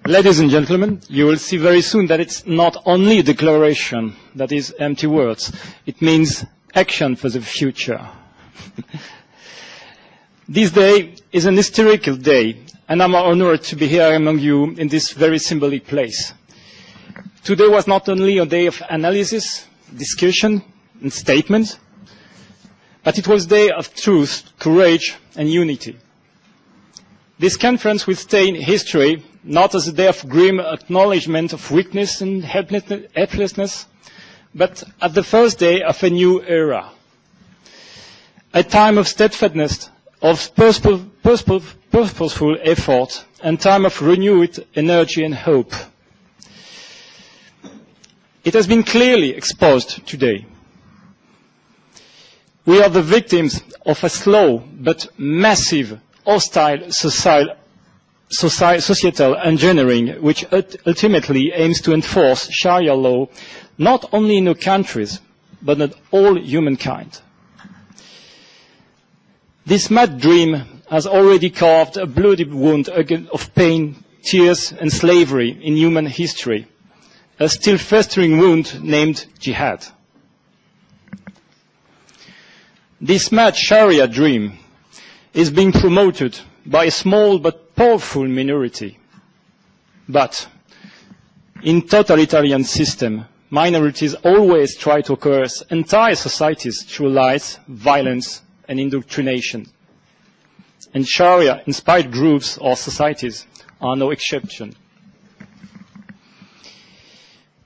Ladies and gentlemen, you will see very soon that it's not only a declaration that is empty words. It means action for the future. This day is an historical day, and I'm honored to be here among you in this very symbolic place. Today was not only a day of analysis, discussion, and statement, but it was a day of truth, courage, and unity. This conference will stay in history not as a day of grim acknowledgement of weakness and helplessness, but as the first day of a new era. A time of steadfastness, of purposeful effort, and time of renewed energy and hope. It has been clearly exposed today. We are the victims of a slow but massive hostile societal engineering which ultimately aims to enforce Sharia law not only in our countries but in all humankind. This mad dream has already carved a bloody wound of pain, tears and slavery in human history, a still festering wound named jihad. This mad Sharia dream is being promoted by a small but powerful minority. But in totalitarian system, minorities always try to coerce entire societies through lies, violence, and indoctrination. And Sharia-inspired groups or societies are no exception.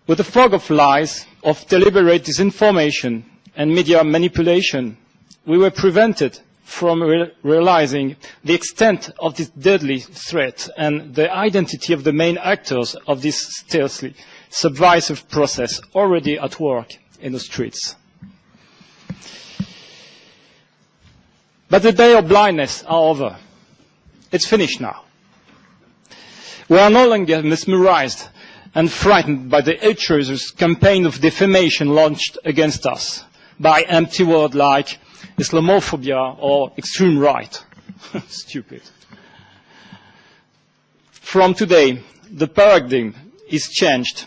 With the fog of lies, of deliberate disinformation and media manipulation, we were prevented from realizing the extent of this deadly threat and the identity of the main actors of this stealthy, subversive process already at work in the streets. But the day of blindness are over. It's finished now. We are no longer mesmerized and frightened by the atrocious campaign of defamation launched against us by empty words like Islamophobia or extreme right. Stupid. From today, the paradigm is changed,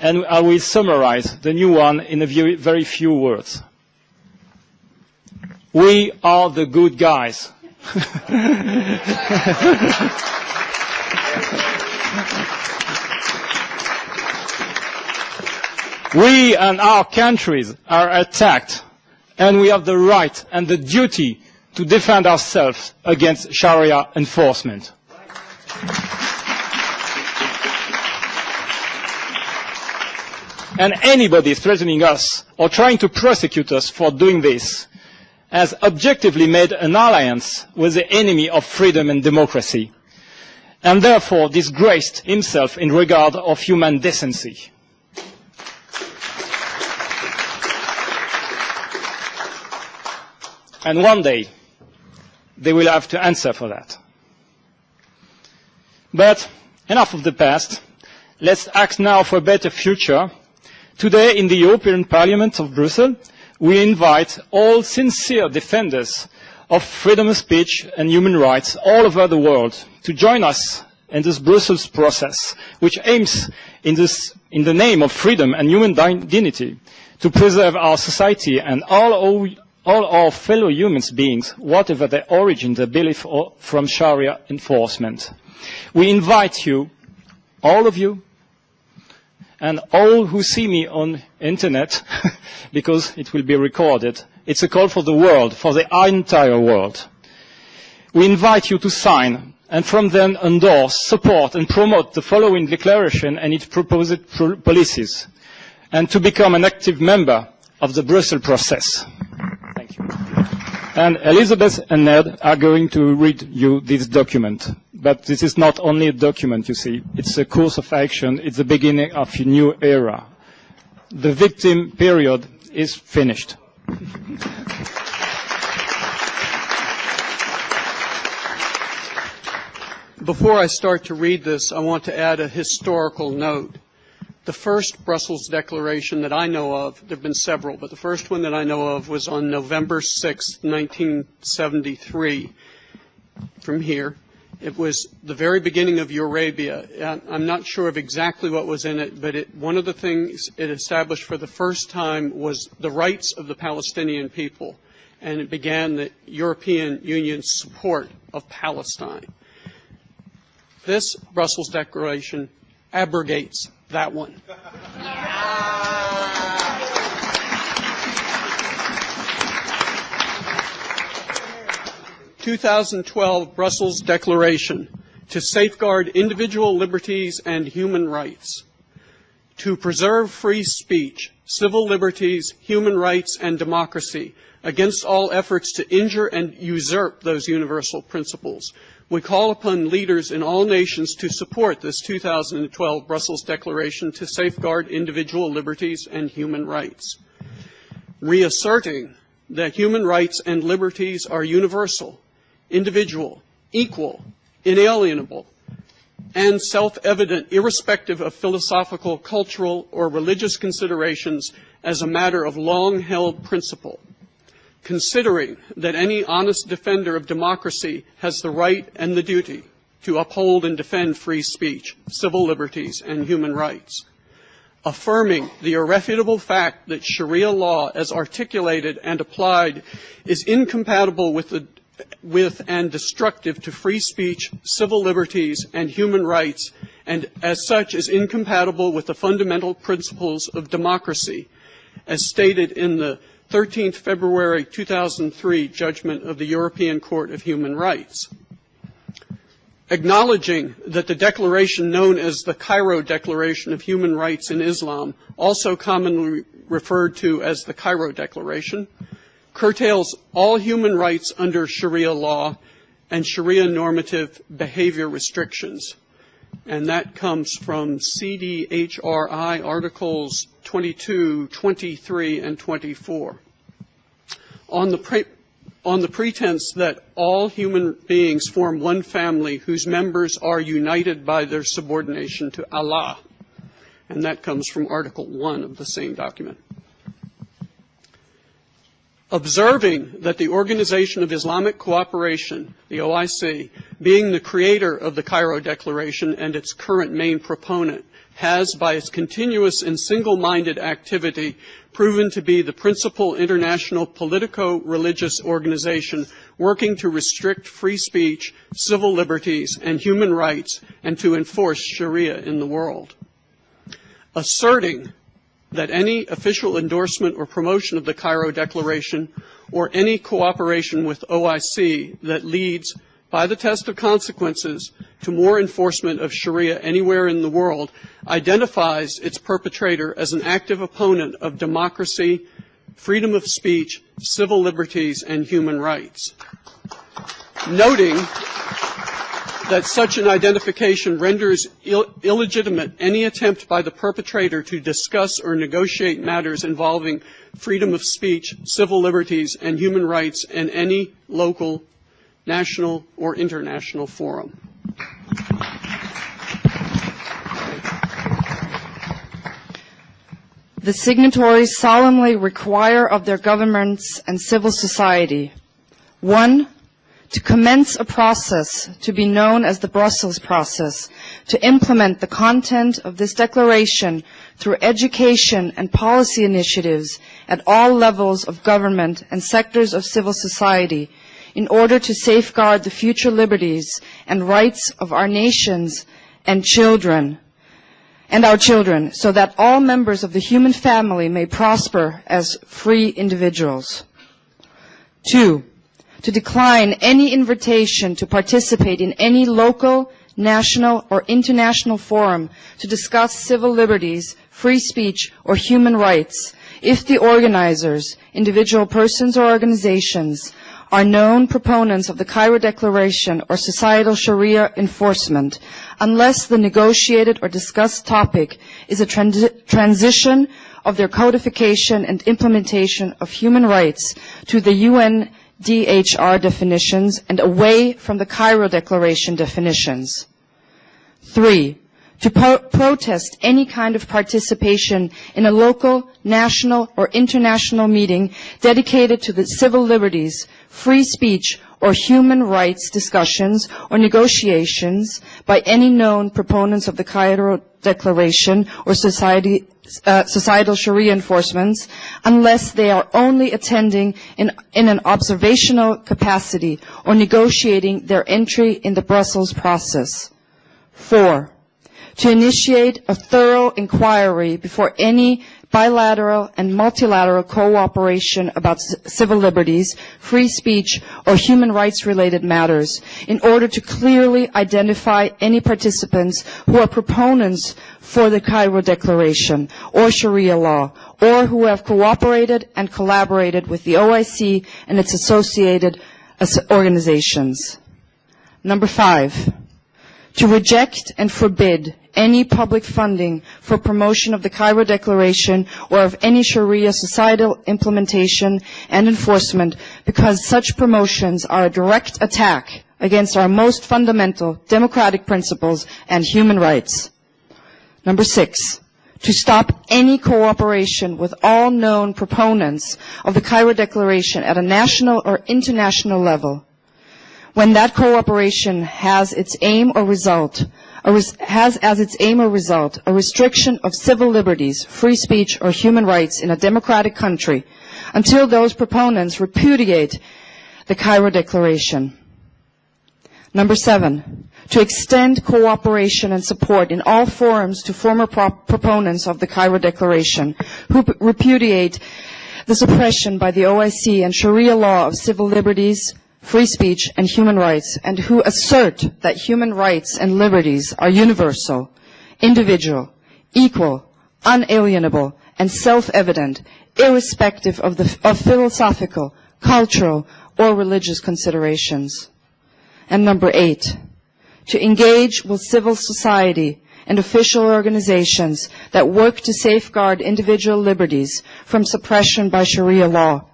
and I will summarize the new one in a very few words. We are the good guys. We and our countries are attacked, and we have the right and the duty to defend ourselves against Sharia enforcement. And anybody threatening us or trying to prosecute us for doing this has objectively made an alliance with the enemy of freedom and democracy, and therefore disgraced himself in regard of human decency. And one day, they will have to answer for that. But enough of the past. Let's act now for a better future. Today, in the European Parliament of Brussels, we invite all sincere defenders of freedom of speech and human rights all over the world to join us in this Brussels process, which aims in the name of freedom and human dignity to preserve our society and all our fellow human beings, whatever their origin, their belief from Sharia enforcement. We invite you, all of you, and all who see me on internet, because it will be recorded. It's a call for the world, for the entire world. We invite you to sign, and from then endorse, support, and promote the following declaration and its proposed policies, and to become an active member of the Brussels process. Thank you. And Elisabeth and Ned are going to read you this document. But this is not only a document, you see. It's a course of action. It's the beginning of a new era. The victim period is finished. Before I start to read this, I want to add a historical note. The first Brussels Declaration that I know of, there have been several, but the first one that I know of was on November 6, 1973, from here. It was the very beginning of Eurabia. I'm not sure of exactly what was in it, but one of the things it established for the first time was the rights of the Palestinian people, and it began the European Union's support of Palestine. This Brussels Declaration abrogates that one. 2012 Brussels Declaration to safeguard individual liberties and human rights, to preserve free speech, civil liberties, human rights, and democracy against all efforts to injure and usurp those universal principles. We call upon leaders in all nations to support this 2012 Brussels Declaration to safeguard individual liberties and human rights, reasserting that human rights and liberties are universal, individual, equal, inalienable, and self-evident irrespective of philosophical, cultural, or religious considerations as a matter of long-held principle, considering that any honest defender of democracy has the right and the duty to uphold and defend free speech, civil liberties, and human rights, affirming the irrefutable fact that Sharia law, as articulated and applied, is incompatible with and destructive to free speech, civil liberties, and human rights, and as such is incompatible with the fundamental principles of democracy, as stated in the 13th February 2003 judgment of the European Court of Human Rights. Acknowledging that the declaration known as the Cairo Declaration of Human Rights in Islam, also commonly referred to as the Cairo Declaration, curtails all human rights under Sharia law and Sharia normative behavior restrictions. And that comes from CDHRI Articles 22, 23, and 24. On the pretense that all human beings form one family whose members are united by their subordination to Allah. And that comes from Article 1 of the same document. Observing that the Organization of Islamic Cooperation, the OIC, being the creator of the Cairo Declaration and its current main proponent, has, by its continuous and single-minded activity, proven to be the principal international politico-religious organization working to restrict free speech, civil liberties, and human rights, and to enforce Sharia in the world. Asserting that any official endorsement or promotion of the Cairo Declaration or any cooperation with OIC that leads, by the test of consequences, to more enforcement of Sharia anywhere in the world identifies its perpetrator as an active opponent of democracy, freedom of speech, civil liberties, and human rights. Noting that such an identification renders illegitimate any attempt by the perpetrator to discuss or negotiate matters involving freedom of speech, civil liberties, and human rights in any local, national, or international forum. The signatories solemnly require of their governments and civil society, 1, to commence a process to be known as the Brussels process, to implement the content of this declaration through education and policy initiatives at all levels of government and sectors of civil society in order to safeguard the future liberties and rights of our nations and our children, so that all members of the human family may prosper as free individuals. 2, to decline any invitation to participate in any local, national, or international forum to discuss civil liberties, free speech, or human rights if the organizers, individual persons or organizations, are known proponents of the Cairo Declaration or societal Sharia enforcement, unless the negotiated or discussed topic is a transition of their codification and implementation of human rights to the UNDHR definitions and away from the Cairo Declaration definitions. 3, to protest any kind of participation in a local, national, or international meeting dedicated to the civil liberties, free speech, or human rights discussions or negotiations by any known proponents of the Cairo Declaration or societal Sharia enforcements unless they are only attending in an observational capacity or negotiating their entry in the Brussels process. 4. To initiate a thorough inquiry before any bilateral and multilateral cooperation about civil liberties, free speech, or human rights related matters in order to clearly identify any participants who are proponents for the Cairo Declaration or Sharia law, or who have cooperated and collaborated with the OIC and its associated organizations. Number 5. To reject and forbid any public funding for promotion of the Cairo Declaration or of any Sharia societal implementation and enforcement because such promotions are a direct attack against our most fundamental democratic principles and human rights. Number 6. To stop any cooperation with all known proponents of the Cairo Declaration at a national or international level when that cooperation has as its aim or result a restriction of civil liberties, free speech, or human rights in a democratic country until those proponents repudiate the Cairo Declaration. Number 7, to extend cooperation and support in all forums to former proponents of the Cairo Declaration who repudiate the suppression by the OIC and Sharia law of civil liberties, free speech, and human rights, and who assert that human rights and liberties are universal, individual, equal, unalienable, and self-evident, irrespective of philosophical, cultural, or religious considerations. And number 8, to engage with civil society and official organizations that work to safeguard individual liberties from suppression by Sharia law,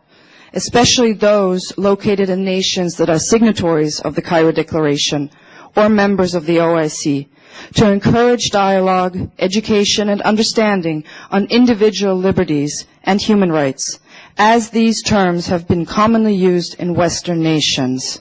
especially those located in nations that are signatories of the Cairo Declaration or members of the OIC, to encourage dialogue, education, and understanding on individual liberties and human rights, as these terms have been commonly used in Western nations.